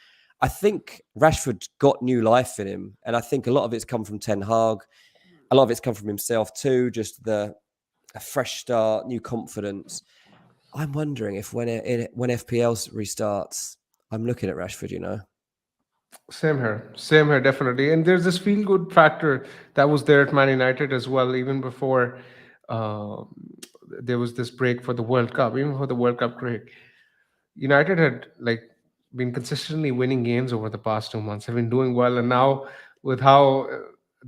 I think Rashford's got new life in him, and I think a lot of it's come from Ten Hag. A lot of it's come from himself too, just a fresh start, new confidence. I'm wondering if when FPL restarts, I'm looking at Rashford. Same here, definitely. And there's this feel good factor that was there at Man United as well, even before uh, there was this break for the World Cup, even for the World Cup break. United had like been consistently winning games over the past 2 months, have been doing well, and now with how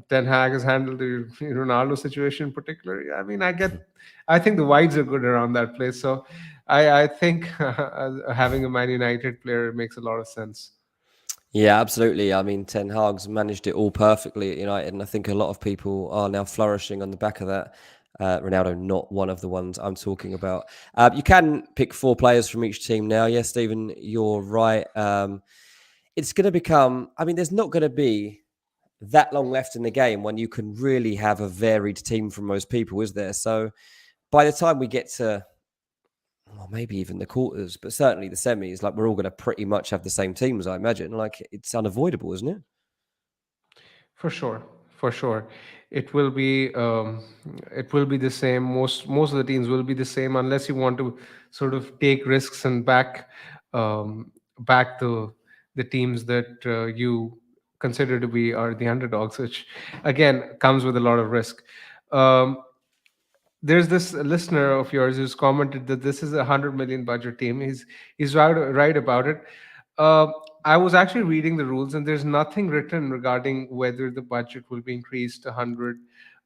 Ten Hag has handled the Ronaldo situation in particular, I mean, I think the vibes are good around that place. So I think having a Man United player makes a lot of sense. Yeah, absolutely. I mean, Ten Hag's managed it all perfectly at United, and I think a lot of people are now flourishing on the back of that. Ronaldo, not one of the ones I'm talking about. You can pick 4 players from each team now. Yes, Stephen, you're right. It's going to become. I mean, there's not going to be that long left in the game when you can really have a varied team from most people, is there? So by the time we get to, well, maybe even the quarters, but certainly the semis, like we're all going to pretty much have the same teams, I imagine. Like it's unavoidable, isn't it? For sure, for sure, it will be it will be the same. Most of the teams will be the same unless you want to sort of take risks and back the teams that you consider to be are the underdogs, which again comes with a lot of risk. Um, there's this listener of yours who's commented that this is a 100 million budget team. He's right about it. uh, I was actually reading the rules, and there's nothing written regarding whether the budget will be increased to 100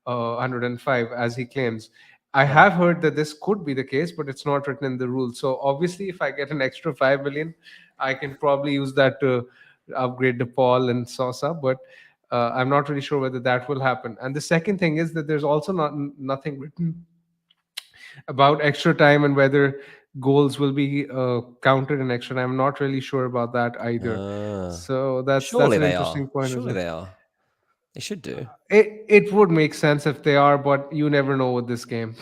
105 as he claims. I Oh, have heard that this could be the case, but it's not written in the rules. So obviously, if I get an extra 5 million, I can probably use that to upgrade the Paul and Sosa. But I'm not really sure whether that will happen. And the second thing is that there's also nothing written about extra time and whether goals will be counted in extra time. I'm not really sure about that either. ah, So that's surely an they are. interesting point as Surely well. they are. They should do. It would make sense if they are, but you never know with this game.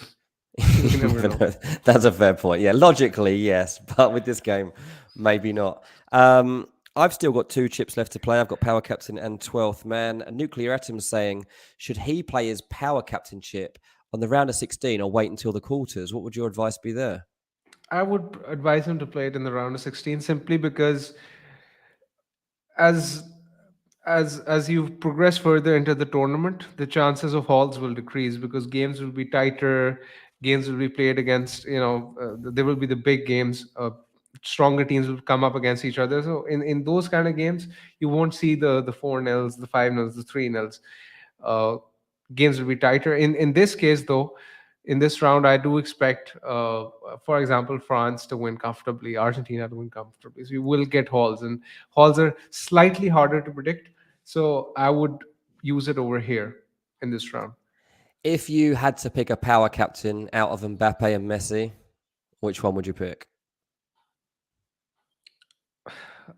You You never never know. know. That's a fair point. Yeah, logically, yes, but with this game, maybe not. I've still got 2 chips left to play. I've got Power Captain and 12th Man. A Nuclear Atom's saying, should he play his Power Captain chip on the round of 16 or wait until the quarters? What would your advice be there? I would advise him to play it in the round of 16 simply because as as you progress further into the tournament, the chances of hauls will decrease because games will be tighter. Games will be played against, there will be the big games. Stronger teams will come up against each other. So in those kind of games, you won't see the 4-0s, the 5-0s, the 3-0s. Uh, Games will be tighter. In this case, though, in this round, I do expect, for example, France to win comfortably, Argentina to win comfortably. So you will get hauls, and hauls are slightly harder to predict. So I would use it over here in this round. If you had to pick a Power Captain out of Mbappe and Messi, which one would you pick?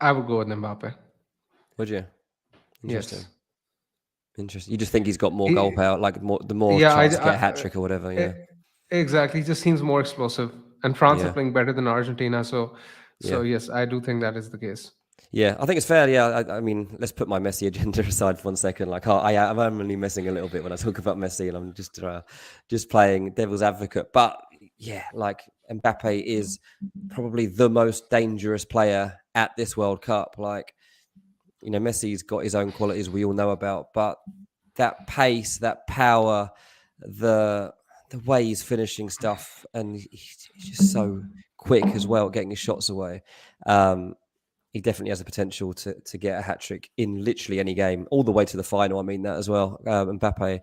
I would go with Mbappe. Would you? Yes. Interesting. Interesting. You just think he's got more goal He- power, like more the more yeah, chance to get a hat trick or whatever. e- Yeah. exactly. He just seems more explosive, and France are Yeah. playing better than Argentina. So Yeah. yes, I do think that is the case. Yeah, I think it's fair. Yeah, I mean, let's put my Messi agenda aside for 1 second. Like, I'm only messing a little bit when I talk about Messi, and I'm just playing devil's advocate. But yeah, like Mbappe is probably the most dangerous player at this World Cup. Like, Messi's got his own qualities we all know about, but that pace, that power, the the way he's finishing stuff, and he's just so quick as well, getting his shots away. Um, he definitely has the potential to get a hat trick in literally any game, all the way to the final. I mean that as well. Mbappe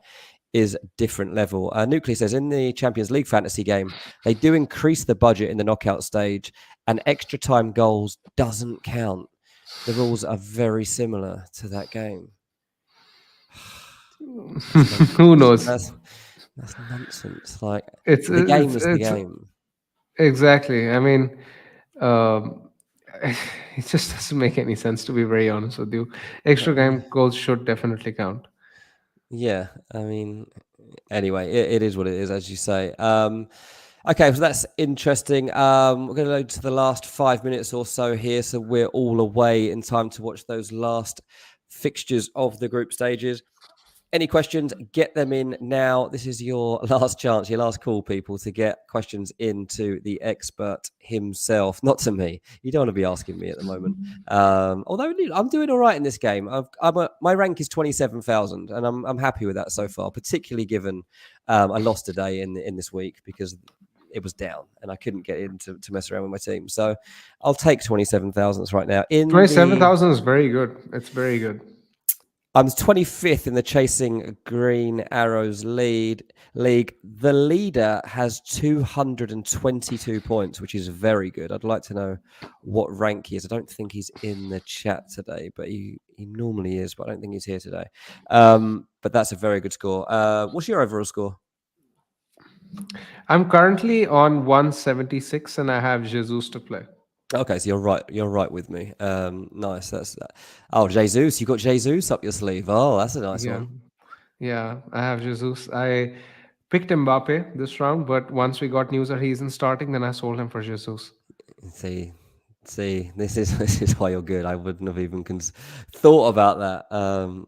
is different level. Nuclear says in the Champions League fantasy game, they do increase the budget in the knockout stage, and extra time goals doesn't count. The rules are very similar to that game. That's Who nonsense. knows? That's nonsense. Like It's the game it's is the it's game. exactly. I mean, um, it just doesn't make any sense to be very honest with you. Extra Yeah. game goals should definitely count. Yeah, I mean, anyway, it is what it is, as you say. Okay, so that's interesting. We're going to go to the last 5 minutes or so here, so we're all away in time to watch those last fixtures of the group stages. Any questions, get them in now. This is your last chance, your last call, people, to get questions into the expert himself, not to me. You don't want to be asking me at the moment. Although I'm doing all right in this game. My rank is 27,000, and I'm happy with that so far, particularly given I lost today in this week because it was down and I couldn't get in to mess around with my team. So I'll take 27,000 right now. In Twenty-seven the thousand is very good. It's very good. I'm 25th in the Chasing Green Arrows league. The leader has 222 points, which is very good. I'd like to know what rank he is. I don't think he's in the chat today, but he normally is, but I don't think he's here today. But that's a very good score. What's your overall score? I'm currently on 176, and I have Jesus to play. Okay, so you're right. You're right with me. Nice. That's that. Oh, Jesus, you got Jesus up your sleeve. Oh, that's a nice Yeah, one. yeah, I have Jesus. I picked Mbappe this round, but once we got news that he isn't starting, then I sold him for Jesus. See, this is this is why you're good. I wouldn't have even thought about that.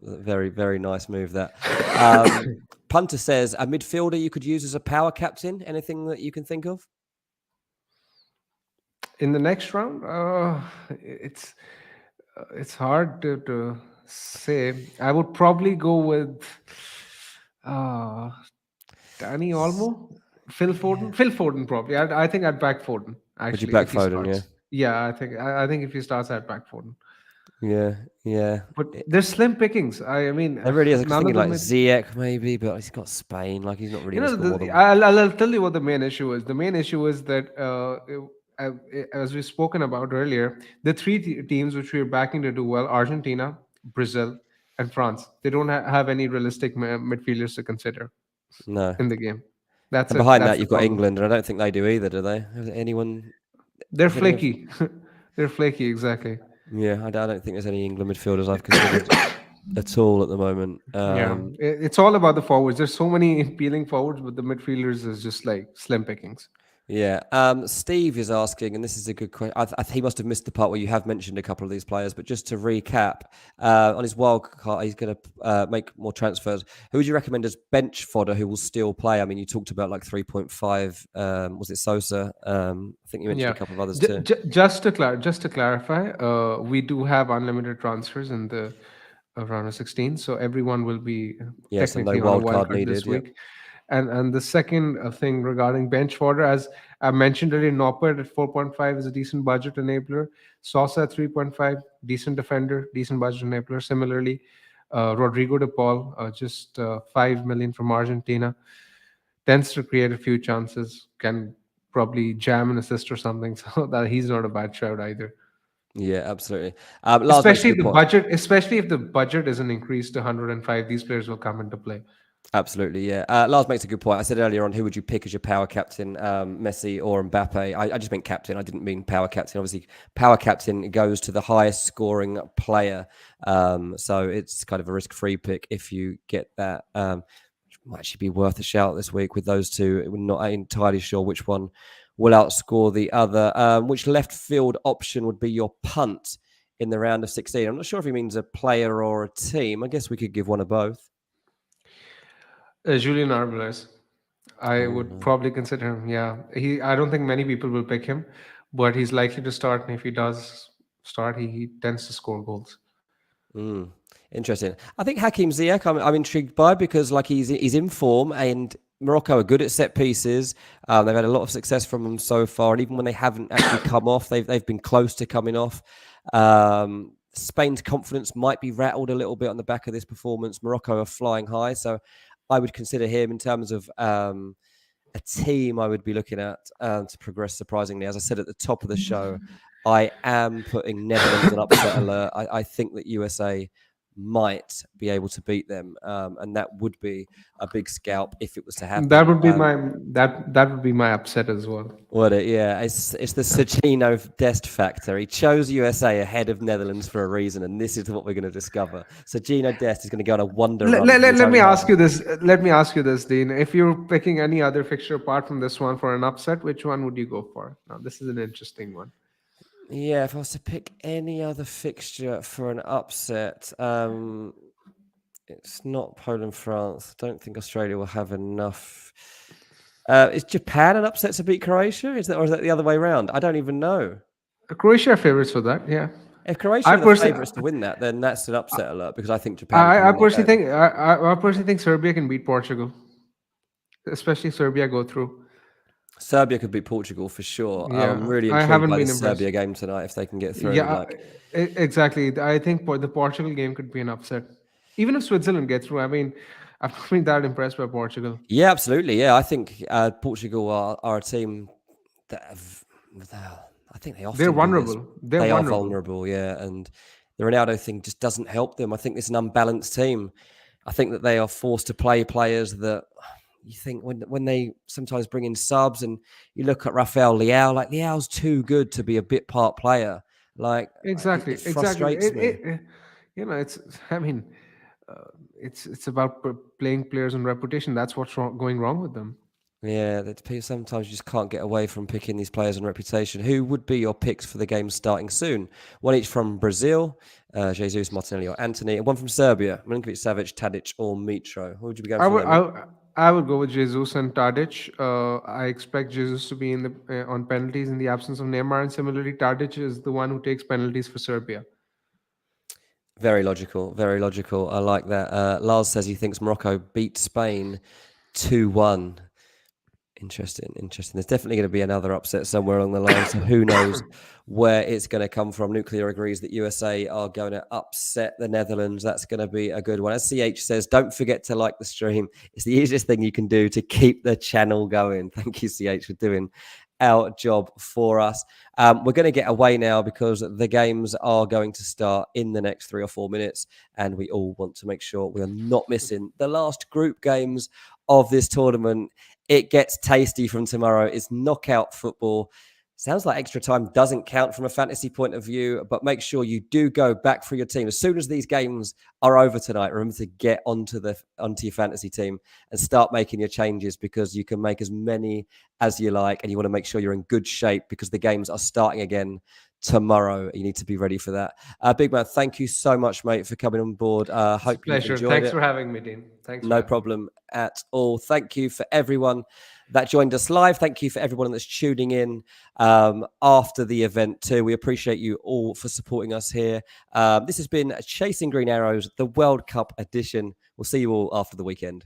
Very, very nice move. That Punter says a midfielder you could use as a power captain. Anything that you can think of? In the next round, it's hard to say. I would probably go with uh, Danny Olmo, Phil Yeah. Foden, Phil Foden probably. I think I'd back Foden Would you actually back if he Foden? Yeah. starts. Yeah, I think if he starts, I'd back Foden. Yeah, yeah. But they're slim pickings. I mean, It really is. I was none of thinking like them. Ziyech maybe, but he's got Spain. Like he's not really You going to know, score more than. I'll tell you what the main issue is. The main issue is that, as we've spoken about earlier, the three teams which we're backing to do well: Argentina, Brazil, and France. They don't have any realistic midfielders to consider No. in the game. That's And it. behind That's that, the you've got problem. England, and I don't think they do either, do they? Has anyone? They're Is anyone? flaky. They're flaky, exactly. Yeah, I don't think there's any England midfielders I've considered at all at the moment. Yeah, it's all about the forwards. There's so many appealing forwards, but the midfielders is just like slim pickings. Yeah. Steve is asking, and this is a good question. He must have missed the part where you have mentioned a couple of these players, but just to recap, on his wild card, he's going to make more transfers. Who would you recommend as bench fodder who will still play? I mean, you talked about like 3.5. Was it Sosa? I think you mentioned Yeah, a couple of others too. just to clarify, we do have unlimited transfers in the round of 16, so everyone will be Yeah, so no technically on a wild wild card card needed. this Yep. week. And the second thing regarding bench fodder, as I mentioned earlier, Noppert at 4.5 is a decent budget enabler. Sosa at 3.5, decent defender, decent budget enabler. Similarly, Rodrigo de Paul, just 5 million from Argentina, tends to create a few chances, can probably jam an assist or something, so that he's not a bad shout either. Yeah, absolutely. Lars makes a good point. Especially if the budget isn't increased to 105, these players will come into play. Absolutely, yeah. Lars makes a good point. I said earlier on, who would you pick as your power captain, Messi or Mbappe? I just meant captain. I didn't mean power captain. Obviously, power captain goes to the highest scoring player. So it's kind of a risk-free pick if you get that. Which might actually be worth a shout this week with those two. We're not entirely sure which one will outscore the other. Which left field option would be your punt in the round of 16? I'm not sure if he means a player or a team. I guess we could give one of both. Julian Alvarez, I Oh, would no. probably consider him. Yeah, I don't think many people will pick him, but he's likely to start. And if he does start, he tends to score goals. Mm, interesting. I think Hakim Ziyech, I'm intrigued by because like he's in form and Morocco are good at set pieces. They've had a lot of success from them so far, and even when they haven't actually come off, they've been close to coming off. Spain's confidence might be rattled a little bit on the back of this performance. Morocco are flying high, so I would consider him in terms of a team I would be looking at to progress surprisingly. As I said at the top of the show, I am putting Netherlands on upset alert. I think that USA might be able to beat them, and that would be a big scalp if it was to That happen. would be my that would be my upset as well. Would it? Yeah, it's the Sergino Dest factor. He chose USA ahead of Netherlands for a reason, and this is what we're going to discover. Sergino Dest is going to go on a wonder run from his Let own me ask home. you this. Let me ask you this, Dean. If you're picking any other fixture apart from this one for an upset, which one would you go for? Now, this is an interesting one. Yeah, if I was to pick any other fixture for an upset, it's not Poland, France. I don't think Australia will have enough. Is Japan an upset to beat Croatia? Or is that the other way around? I don't even know. Croatia are favorites for that. Yeah, If Croatia I are the personally, favourites to win that, then that's an upset alert because I think Japan can win it. I personally think Serbia can beat Portugal, especially Serbia go through. Serbia could beat Portugal for sure. I'm Yeah, really I intrigued haven't by been this impressed. Serbia game tonight if they can get through. Yeah, Like, exactly. I think the Portugal game could be an upset. Even if Switzerland gets through, I mean, I'm not been that impressed by Portugal. yeah, absolutely. Yeah, I think Portugal are a team that have, I think they They're often do this. vulnerable. They're They are vulnerable. vulnerable, yeah, and the Ronaldo thing just doesn't help them. I think it's an unbalanced team. I think that they are forced to play players that you think when they sometimes bring in subs and you look at Rafael Leao, like Leao's too good to be a bit part player. Like Exactly, it exactly. frustrates me. It's. I mean, it's about playing players on reputation. That's what's going wrong with them. Yeah, that sometimes you just can't get away from picking these players on reputation. Who would be your picks for the game starting soon? One each from Brazil, Jesus, Martinelli, or Anthony, and one from Serbia, Milinkovic, Savic, Tadic, or Mitro. Who would you be going I for would there, mate? I, I would go with Jesus and Tadic. I expect Jesus to be in the on penalties in the absence of Neymar, and similarly, Tadic is the one who takes penalties for Serbia. Very logical, very logical. I like that. Lars says he thinks Morocco beat Spain 2-1. Interesting, interesting. There's definitely going to be another upset somewhere along the line. So who knows where it's going to come from? Nuclear agrees that USA are going to upset the Netherlands. That's going to be a good one. As CH says, don't forget to like the stream. It's the easiest thing you can do to keep the channel going. Thank you, CH, for doing our job for us. We're going to get away now because the games are going to start in the next 3 or 4 minutes, and we all want to make sure we are not missing the last group games of this tournament. It gets tasty from tomorrow. It's knockout football. Sounds like extra time doesn't count from a fantasy point of view, but make sure you do go back for your team. As soon as these games are over tonight, remember to get onto your fantasy team and start making your changes, because you can make as many as you like, and you want to make sure you're in good shape because the games are starting again tomorrow. You need to be ready for that. Big man, thank you so much, mate, for coming on board. It's a Hope you've pleasure. enjoyed Thanks it. for having me, Dean. Thanks for No having me. problem at all. Thank you for everyone that joined us live. Thank you for everyone that's tuning in after the event too. We appreciate you all for supporting us here. This has been Chasing Green Arrows, the World Cup edition. We'll see you all after the weekend.